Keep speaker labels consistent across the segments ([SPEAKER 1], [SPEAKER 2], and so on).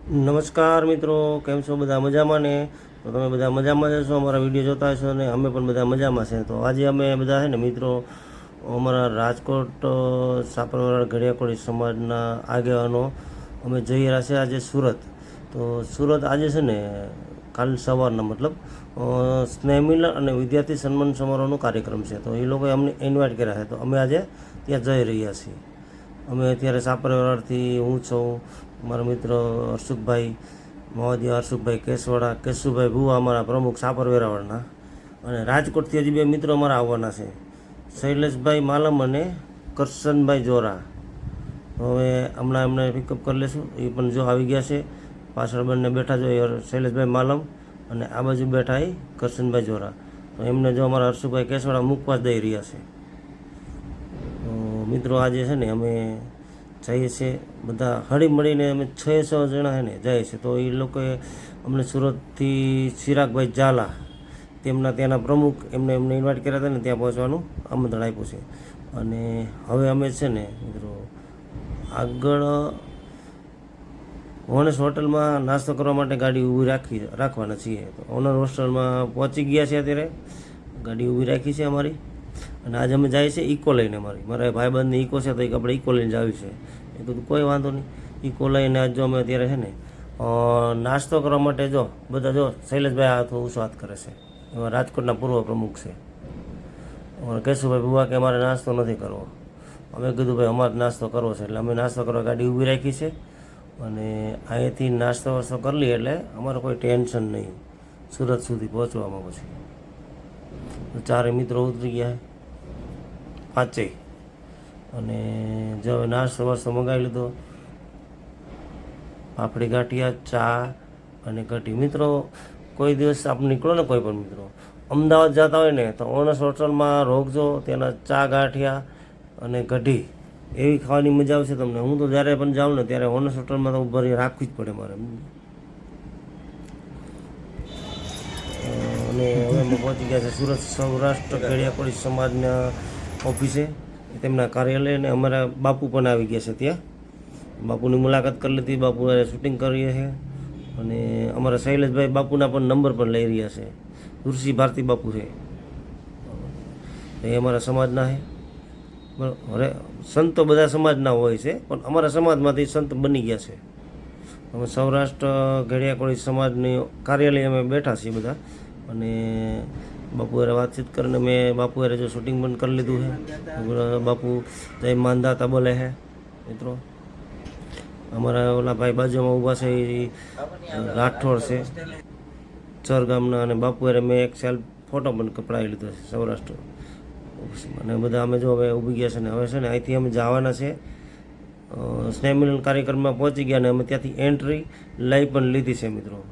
[SPEAKER 1] નમસ્કાર મિત્રો, કેમ છો? બધા મજામાં ને? તો તમે બધા મજામાં જ છો, અમારા વિડીયો જોતા હશો અને અમે પણ બધા મજામાં છે. તો આજે અમે બધા છે ને મિત્રો, અમારા રાજકોટ સાપરવાળા ઘડિયાકોળી સમાજના આગેવાનો અમે જઈ રહ્યા છે આજે સુરત. તો સુરત આજે છે ને કાલ સવારના મતલબ સ્નેહ મિલન અને વિદ્યાર્થી સન્માન સમારોહનો કાર્યક્રમ છે. તો એ લોકોએ અમને ઇન્વાઇટ કર્યા છે, તો અમે આજે ત્યાં જઈ રહ્યા છીએ. અમે અત્યારે સાપરવાળાથી હું છું, મારા મિત્ર હર્ષુભાઈ મહોદય, હર્ષુભાઈ કેસવાડા, કેશુભાઈ ભુવા અમારા પ્રમુખ સાપર વેરાવળના, અને રાજકોટથી હજી બે મિત્રો અમારા આવવાના છે, શૈલેષભાઈ માલમ અને કરશનભાઈ જોરા. હવે હમણાં એમને પિકઅપ કરી લેશું. એ પણ જો આવી ગયા છે, પાછળ બંને બેઠા જો શૈલેષભાઈ માલમ અને આ બાજુ બેઠા એ કરશનભાઈ જોરા. તો એમને જો અમારા હર્ષુભાઈ કેસવાડા મૂકવા જ દઈ રહ્યા છે. તો મિત્રો આજે છે ને અમે જઈએ છીએ બધા હળી મળીને, અમે 600 જણા છે ને જાય છે. તો એ લોકોએ અમને સુરતથી ચિરાગભાઈ ઝાલા, તેમના ત્યાંના પ્રમુખ, એમને ઇન્વાઇટ કર્યા હતા ને ત્યાં પહોંચવાનું આમંત્રણ આપ્યું છે. અને હવે અમે છે ને મિત્રો આગળ ઓનર્સ હોટલમાં નાસ્તો કરવા માટે ગાડી ઊભી રાખવાના છીએ. તો ઓનર હોસ્ટેલમાં પહોંચી ગયા છે, અત્યારે ગાડી ઊભી રાખી છે અમારી. અને આજે અમે જાય છે ઇકો લઈને. મારા ભાઈબંધની ઇકો છે, તો એક આપણે ઇકો લઈને જ આવી છે. એ કીધું કોઈ વાંધો નહીં, ઇકો લઈને આજ જો અમે અત્યારે છે ને નાસ્તો કરવા માટે જો બધા જો શૈલેષભાઈ હાથ ઊંચો હાથ કરે છે, એમાં રાજકોટના પૂર્વ પ્રમુખ છે. કેશુભાઈ ભુવા કે અમારે નાસ્તો નથી કરવો. અમે કીધું ભાઈ અમારે નાસ્તો કરવો છે, એટલે અમે નાસ્તો કરવા ગાડી ઊભી રાખી છે. અને અહીંયાથી નાસ્તો વાસ્તો કરી લઈએ એટલે અમારે કોઈ ટેન્શન નહીં સુરત સુધી પહોંચવામાં. પછી ચારે મિત્રો ઉતરી ગયા પાંચેય, અને જો હવે નાસ્તો વાસ્તો મંગાવી લીધો, પાપડી ગાંઠિયા, ચા અને કઢી. મિત્રો કોઈ દિવસ આપણે નીકળો ને કોઈ પણ મિત્રો અમદાવાદ જતા હોય ને તો ઓનર્સ હોટલમાં રોકજો, ત્યાંના ચા ગાંઠિયા અને કઢી એવી ખાવાની મજા આવશે તમને. હું તો જ્યારે પણ જાઉં ને ત્યારે ઓનર્સ હોટલમાં તો ભરી રાખવી જ પડે મારે. અને હવે અમે પહોંચી ગયા છે સુરત સૌરાષ્ટ્ર ઘડિયાકોળી સમાજના ઓફિસે, તેમના કાર્યાલય. અને અમારા બાપુ પણ આવી ગયા છે ત્યાં. બાપુની મુલાકાત કરી લીધી, બાપુ શૂટિંગ કરીએ છે. અને અમારા શૈલેષભાઈ બાપુના પણ નંબર પણ લઈ રહ્યા છે. તુલસી ભારતી બાપુ છે, એ અમારા સમાજના છે. બરાબર, સંતો બધા સમાજના હોય છે, પણ અમારા સમાજમાંથી સંત બની ગયા છે. અમે સૌરાષ્ટ્ર ઘડિયાકોળી સમાજની કાર્યાલય અમે બેઠા છીએ બધા. અને બાપુ હારે વાતચીત કરીને મેં બાપુ હારે જો શૂટિંગ પણ કરી લીધું છે. બાપુ જય માનદાતા બોલે છે મિત્રો. અમારા ઓલા ભાઈ બાજુમાં ઊભા છે એ રાઠોડ છે ચર ગામના, અને બાપુ હારે મેં એક સેલ્ફ ફોટો પણ કપડાવી લીધો છે સૌરાષ્ટ્ર. અને બધા અમે જો હવે ઊભી ગયા છે ને હવે છે ને અહીંથી અમે જવાના છે સ્નેહ મિલન કાર્યક્રમમાં પહોંચી ગયા. ને અમે ત્યાંથી એન્ટ્રી લઈ પણ લીધી છે મિત્રો.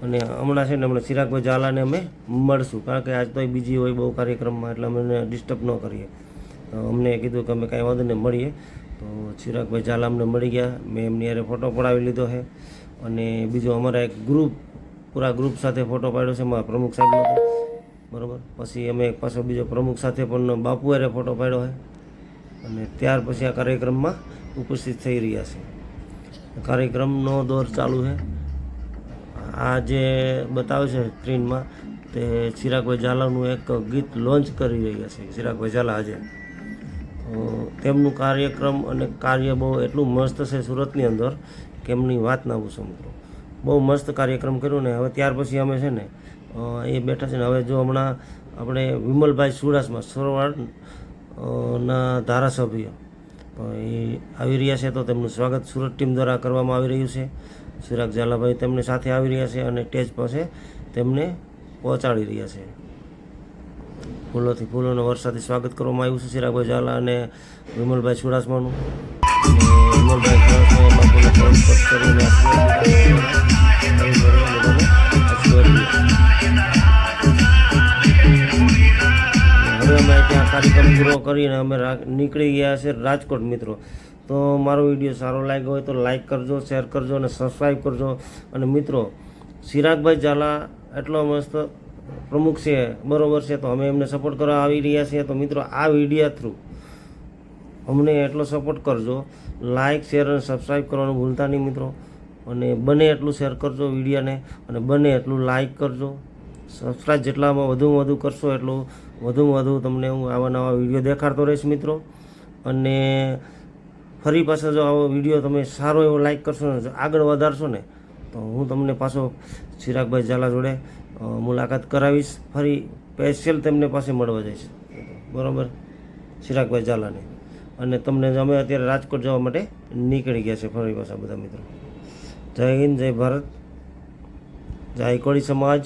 [SPEAKER 1] અને હમણાં છે ને હમણાં ચિરાગભાઈ ઝાલાને અમે મળશું, કારણ કે આજ તો બીજી હોય બહુ કાર્યક્રમમાં, એટલે અમે ડિસ્ટર્બ ન કરીએ. તો અમને કીધું કે અમે કાંઈ વાંધો નહીં મળીએ. તો ચિરાગભાઈ ઝાલા અમને મળી ગયા, મેં એમની હારે ફોટો પડાવી લીધો છે. અને બીજો અમારા એક ગ્રુપ, પૂરા ગ્રુપ સાથે ફોટો પાડ્યો છે મારા પ્રમુખ સાહેબનો હતો, બરાબર. પછી અમે એક પાછો બીજો પ્રમુખ સાથે પણ બાપુ હારે ફોટો પાડ્યો છે. અને ત્યાર પછી આ કાર્યક્રમમાં ઉપસ્થિત થઈ રહ્યા છે. કાર્યક્રમનો દોર ચાલુ છે. આ જે બતાવે છે સ્ક્રીનમાં તે ચિરાગભાઈ ઝાલાનું એક ગીત લોન્ચ કરી રહ્યા છે ચિરાગભાઈ ઝાલા આજે. તેમનું કાર્યક્રમ અને કાર્ય બહુ એટલું મસ્ત છે સુરતની અંદર કે એમની વાત ના પૂછો મિત્રો. બહુ મસ્ત કાર્યક્રમ કર્યો ને. હવે ત્યાર પછી અમે છે ને એ બેઠા છે ને. હવે જો હમણાં આપણે વિમલભાઈ સુડાસમા સરવાળ ના ધારાસભ્ય એ આવી રહ્યા છે, તો તેમનું સ્વાગત સુરત ટીમ દ્વારા કરવામાં આવી રહ્યું છે. ચિરાગ ઝાલાભાઈ તેમની સાથે આવી રહ્યા છે અને સ્ટેજ પાસે તેમને પહોંચાડી રહ્યા છે. ફૂલોનો વરસાદથી સ્વાગત કરવામાં આવ્યું છે ચિરાગભાઈ ઝાલા અને વિમલભાઈ ચુડાસમાનું. વિમલભાઈ ચુડાસમાએ બાપુને સ્પર્શ કરીને હવે અમે ત્યાં કાર્યક્રમ પૂરો કરીને અમે નીકળી ગયા છે રાજકોટ મિત્રો. તો મારો વિડીયો સારો લાગ્યો હોય તો લાઈક કરજો, શેર કરજો અને સબસ્ક્રાઈબ કરજો. અને મિત્રો ચિરાગભાઈ ઝાલા એટલો મસ્ત પ્રમુખ છે, બરાબર છે, તો અમે એમને સપોર્ટ કરવા આવી રહ્યા છીએ. તો મિત્રો આ વિડીયો થ્રુ અમને એટલો સપોર્ટ કરજો. લાઇક, શેર અને સબસ્ક્રાઈબ કરવાનું ભૂલતા નહીં મિત્રો. અને બને એટલું શેર કરજો વિડીયોને, અને બને એટલું લાઈક કરજો. સબસ્ક્રાઈબ જેટલામાં વધુમાં વધુ કરશો એટલું વધુમાં વધુ તમને હું આવા નવા વિડીયો દેખાડતો રહીશ મિત્રો. અને ફરી પાછા જો આવો વિડીયો તમે સારો એવો લાઈક કરશો ને, આગળ વધારશો ને, તો હું તમને પાછો ચિરાગભાઈ ઝાલા જોડે મુલાકાત કરાવીશ. ફરી સ્પેશિયલ તેમને પાસે મળવા જઈશ, બરાબર, ચિરાગભાઈ ઝાલાને. અને તમને અમે અત્યારે રાજકોટ જવા માટે નીકળી ગયા છે ફરી પાછા બધા મિત્રો. જય હિન્દ, જય ભારત, જય કોળી સમાજ.